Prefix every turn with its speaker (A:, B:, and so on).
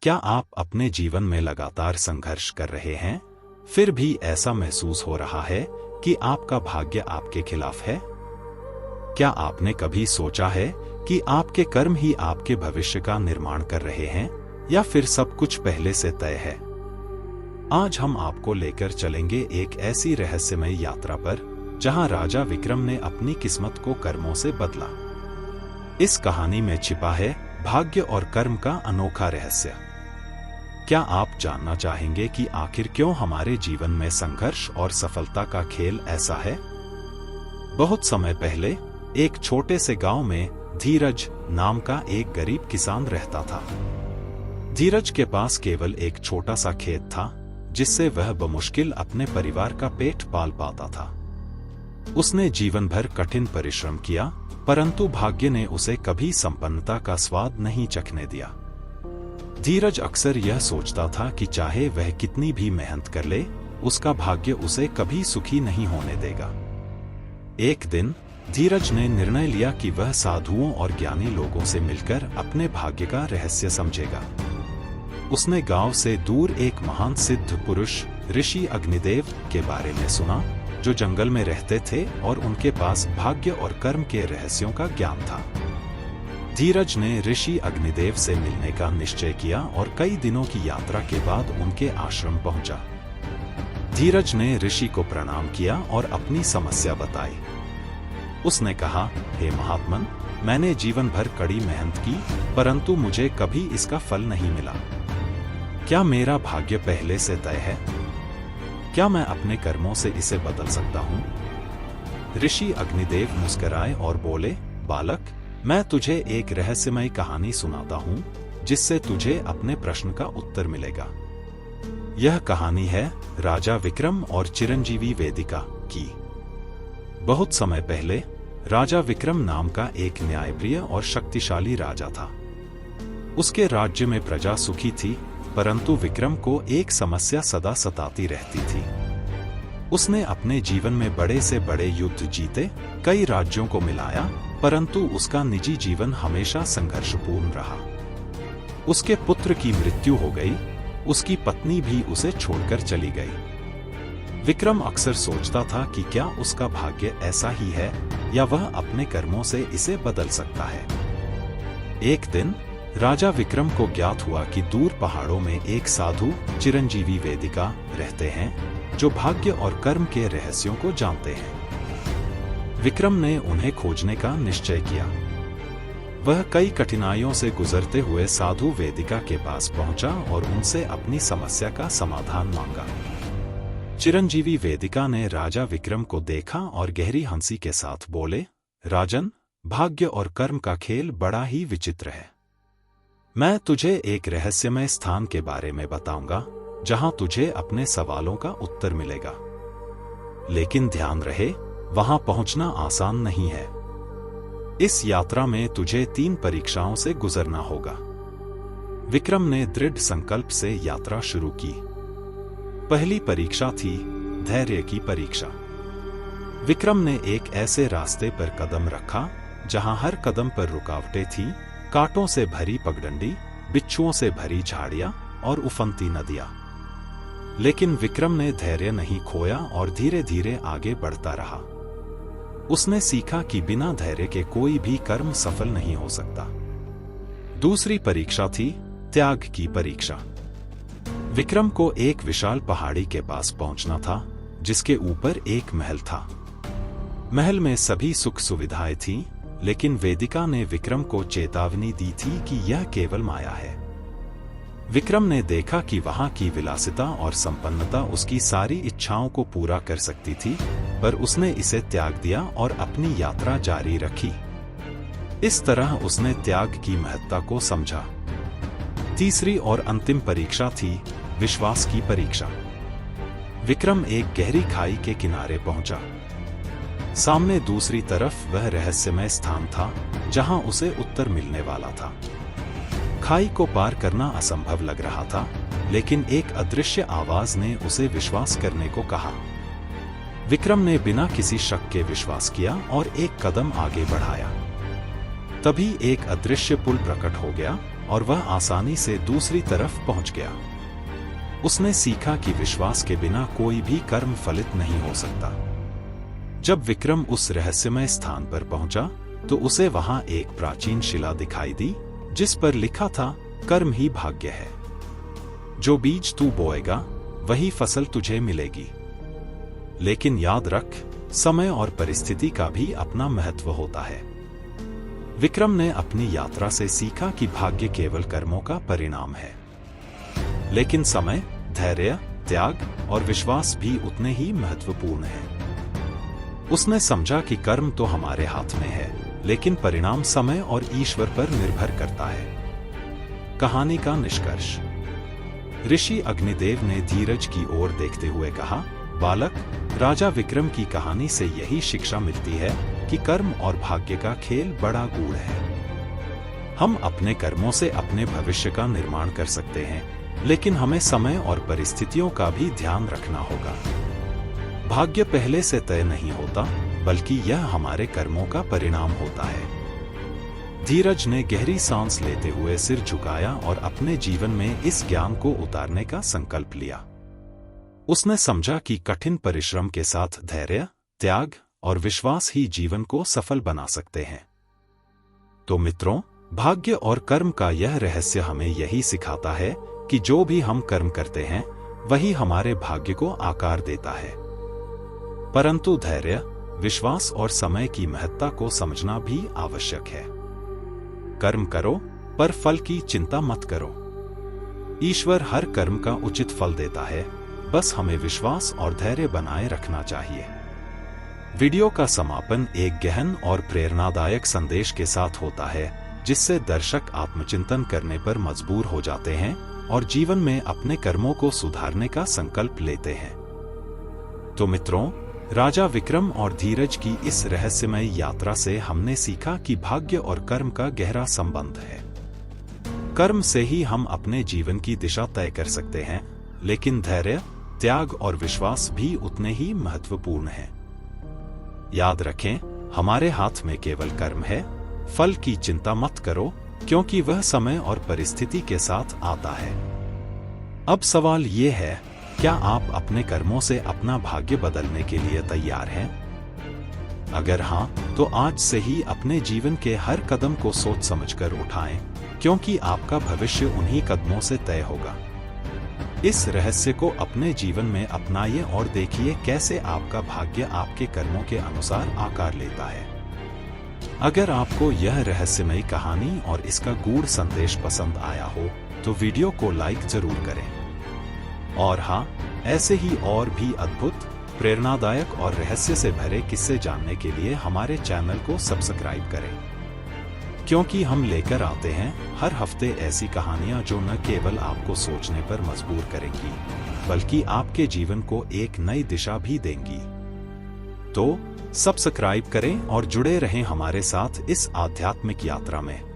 A: क्या आप अपने जीवन में लगातार संघर्ष कर रहे हैं, फिर भी ऐसा महसूस हो रहा है कि आपका भाग्य आपके खिलाफ है? क्या आपने कभी सोचा है कि आपके कर्म ही आपके भविष्य का निर्माण कर रहे हैं या फिर सब कुछ पहले से तय है? आज हम आपको लेकर चलेंगे एक ऐसी रहस्यमय यात्रा पर जहां राजा विक्रम ने अपनी किस्मत को कर्मों से बदला। इस कहानी में छिपा है भाग्य और कर्म का अनोखा रहस्य। क्या आप जानना चाहेंगे कि आखिर क्यों हमारे जीवन में संघर्ष और सफलता का खेल ऐसा है? बहुत समय पहले एक छोटे से गांव में धीरज नाम का एक गरीब किसान रहता था। धीरज के पास केवल एक छोटा सा खेत था जिससे वह बमुश्किल अपने परिवार का पेट पाल पाता था। उसने जीवन भर कठिन परिश्रम किया, परंतु भाग्य ने उसे कभी संपन्नता का स्वाद नहीं चखने दिया। धीरज अक्सर यह सोचता था कि चाहे वह कितनी भी मेहनत कर ले, उसका भाग्य उसे कभी सुखी नहीं होने देगा। एक दिन धीरज ने निर्णय लिया कि वह साधुओं और ज्ञानी लोगों से मिलकर अपने भाग्य का रहस्य समझेगा। उसने गांव से दूर एक महान सिद्ध पुरुष ऋषि अग्निदेव के बारे में सुना, जो जंगल में रहते थे और उनके पास भाग्य और कर्म के रहस्यों का ज्ञान था। धीरज ने ऋषि अग्निदेव से मिलने का निश्चय किया और कई दिनों की यात्रा के बाद उनके आश्रम पहुंचा। धीरज ने ऋषि को प्रणाम किया और अपनी समस्या बताई। उसने कहा, हे महात्मन, मैंने जीवन भर कड़ी मेहनत की, परंतु मुझे कभी इसका फल नहीं मिला। क्या मेरा भाग्य पहले से तय है? क्या मैं अपने कर्मों से इसे बदल सकता हूँ? ऋषि अग्निदेव मुस्कुराए और बोले, बालक, मैं तुझे एक रहस्यमय कहानी सुनाता हूँ जिससे तुझे अपने प्रश्न का उत्तर मिलेगा। यह कहानी है राजा विक्रम और चिरंजीवी वेदिका की। बहुत समय पहले राजा विक्रम नाम का एक न्यायप्रिय और शक्तिशाली राजा था। उसके राज्य में प्रजा सुखी थी, परंतु विक्रम को एक समस्या सदा सताती रहती थी। उसने अपने जीवन में बड़े से बड़े युद्ध जीते, कई राज्यों को मिलाया, परंतु उसका निजी जीवन हमेशा संघर्षपूर्ण रहा। उसके पुत्र की मृत्यु हो गई, उसकी पत्नी भी उसे छोड़कर चली गई। विक्रम अक्सर सोचता था कि क्या उसका भाग्य ऐसा ही है या वह अपने कर्मों से इसे बदल सकता है। एक दिन राजा विक्रम को ज्ञात हुआ कि दूर पहाड़ों में एक साधु चिरंजीवी वेदिका रहते हैं जो भाग्य और कर्म के रहस्यों को जानते हैं। विक्रम ने उन्हें खोजने का निश्चय किया। वह कई कठिनाइयों से गुजरते हुए साधु वेदिका के पास पहुंचा और उनसे अपनी समस्या का समाधान मांगा। चिरंजीवी वेदिका ने राजा विक्रम को देखा और गहरी हंसी के साथ बोले, राजन, भाग्य और कर्म का खेल बड़ा ही विचित्र है। मैं तुझे एक रहस्यमय स्थान के बारे में बताऊंगा जहां तुझे अपने सवालों का उत्तर मिलेगा। लेकिन ध्यान रहे, वहां पहुंचना आसान नहीं है। इस यात्रा में तुझे 3 परीक्षाओं से गुजरना होगा। विक्रम ने दृढ़ संकल्प से यात्रा शुरू की। पहली परीक्षा थी धैर्य की परीक्षा। विक्रम ने एक ऐसे रास्ते पर कदम रखा जहां हर कदम पर रुकावटें थीं, कांटों से भरी पगडंडी, बिच्छुओं से भरी झाड़ियां और उफनती नदियां। लेकिन विक्रम ने धैर्य नहीं खोया और धीरे धीरे आगे बढ़ता रहा। उसने सीखा कि बिना धैर्य के कोई भी कर्म सफल नहीं हो सकता। दूसरी परीक्षा थी त्याग की परीक्षा। विक्रम को एक विशाल पहाड़ी के पास पहुंचना था जिसके ऊपर एक महल था। महल में सभी सुख सुविधाएं थीं, लेकिन वेदिका ने विक्रम को चेतावनी दी थी कि यह केवल माया है। विक्रम ने देखा कि वहां की विलासिता और संपन्नता उसकी सारी इच्छाओं को पूरा कर सकती थी, पर उसने इसे त्याग दिया और अपनी यात्रा जारी रखी। इस तरह उसने त्याग की महत्ता को समझा। तीसरी और अंतिम परीक्षा थी विश्वास की परीक्षा। विक्रम एक गहरी खाई के किनारे पहुंचा। सामने दूसरी तरफ वह रहस्यमय स्थान था जहां उसे उत्तर मिलने वाला था। खाई को पार करना असंभव लग रहा था, लेकिन एक अदृश्य आवाज ने उसे विश्वास करने को कहा। विक्रम ने बिना किसी शक के विश्वास किया और एक कदम आगे बढ़ाया। तभी एक अदृश्य पुल प्रकट हो गया और वह आसानी से दूसरी तरफ पहुंच गया। उसने सीखा कि विश्वास के बिना कोई भी कर्म फलित नहीं हो सकता। जब विक्रम उस रहस्यमय स्थान पर पहुंचा तो उसे वहां एक प्राचीन शिला दिखाई दी, जिस पर लिखा था, कर्म ही भाग्य है। जो बीज तू बोएगा वही फसल तुझे मिलेगी। लेकिन याद रख, समय और परिस्थिति का भी अपना महत्व होता है। विक्रम ने अपनी यात्रा से सीखा कि भाग्य केवल कर्मों का परिणाम है, लेकिन समय, धैर्य, त्याग और विश्वास भी उतने ही महत्वपूर्ण हैं। उसने समझा कि कर्म तो हमारे हाथ में है, लेकिन परिणाम समय और ईश्वर पर निर्भर करता है। कहानी का निष्कर्ष। ऋषि अग्निदेव ने धीरज की ओर देखते हुए कहा, बालक, राजा विक्रम की कहानी से यही शिक्षा मिलती है कि कर्म और भाग्य का खेल बड़ा गूढ़ है। हम अपने कर्मों से अपने भविष्य का निर्माण कर सकते हैं, लेकिन हमें समय और परिस्थितियों का भी ध्यान रखना होगा। भाग्य पहले से तय नहीं होता, बल्कि यह हमारे कर्मों का परिणाम होता है। धीरज ने गहरी सांस लेते हुए सिर झुकाया और अपने जीवन में इस ज्ञान को उतारने का संकल्प लिया। उसने समझा कि कठिन परिश्रम के साथ धैर्य, त्याग और विश्वास ही जीवन को सफल बना सकते हैं। तो मित्रों, भाग्य और कर्म का यह रहस्य हमें यही सिखाता है कि जो भी हम कर्म करते हैं, वही हमारे भाग्य को आकार देता है। परंतु धैर्य, विश्वास और समय की महत्ता को समझना भी आवश्यक है। कर्म करो, पर फल की चिंता मत करो। ईश्वर हर कर्म का उचित फल देता है, बस हमें विश्वास और धैर्य बनाए रखना चाहिए। वीडियो का समापन एक गहन और प्रेरणादायक संदेश के साथ होता है, जिससे दर्शक आत्मचिंतन करने पर मजबूर हो जाते हैं और जीवन में अपने कर्मों को सुधारने का संकल्प लेते हैं। तो मित्रों, राजा विक्रम और धीरज की इस रहस्यमय यात्रा से हमने सीखा कि भाग्य और कर्म का गहरा संबंध है। कर्म से ही हम अपने जीवन की दिशा तय कर सकते हैं, लेकिन धैर्य, त्याग और विश्वास भी उतने ही महत्वपूर्ण हैं। याद रखें, हमारे हाथ में केवल कर्म है। फल की चिंता मत करो, क्योंकि वह समय और परिस्थिति के साथ आता है। अब सवाल ये है, क्या आप अपने कर्मों से अपना भाग्य बदलने के लिए तैयार हैं? अगर हां, तो आज से ही अपने जीवन के हर कदम को सोच समझकर उठाएं, क्योंकि आपका भविष्य उन्हीं कदमों से तय होगा। इस रहस्य को अपने जीवन में अपनाइए और देखिए कैसे आपका भाग्य आपके कर्मों के अनुसार आकार लेता है। अगर आपको यह रहस्यमयी कहानी और इसका गूढ़ संदेश पसंद आया हो, तो वीडियो को लाइक जरूर करें। और हाँ, ऐसे ही और भी अद्भुत, प्रेरणादायक और रहस्य से भरे किस्से जानने के लिए हमारे चैनल को सब्सक्राइब करें, क्योंकि हम लेकर आते हैं हर हफ्ते ऐसी कहानियां जो न केवल आपको सोचने पर मजबूर करेंगी, बल्कि आपके जीवन को एक नई दिशा भी देंगी। तो सब्सक्राइब करें और जुड़े रहें हमारे साथ इस आध्यात्मिक यात्रा में।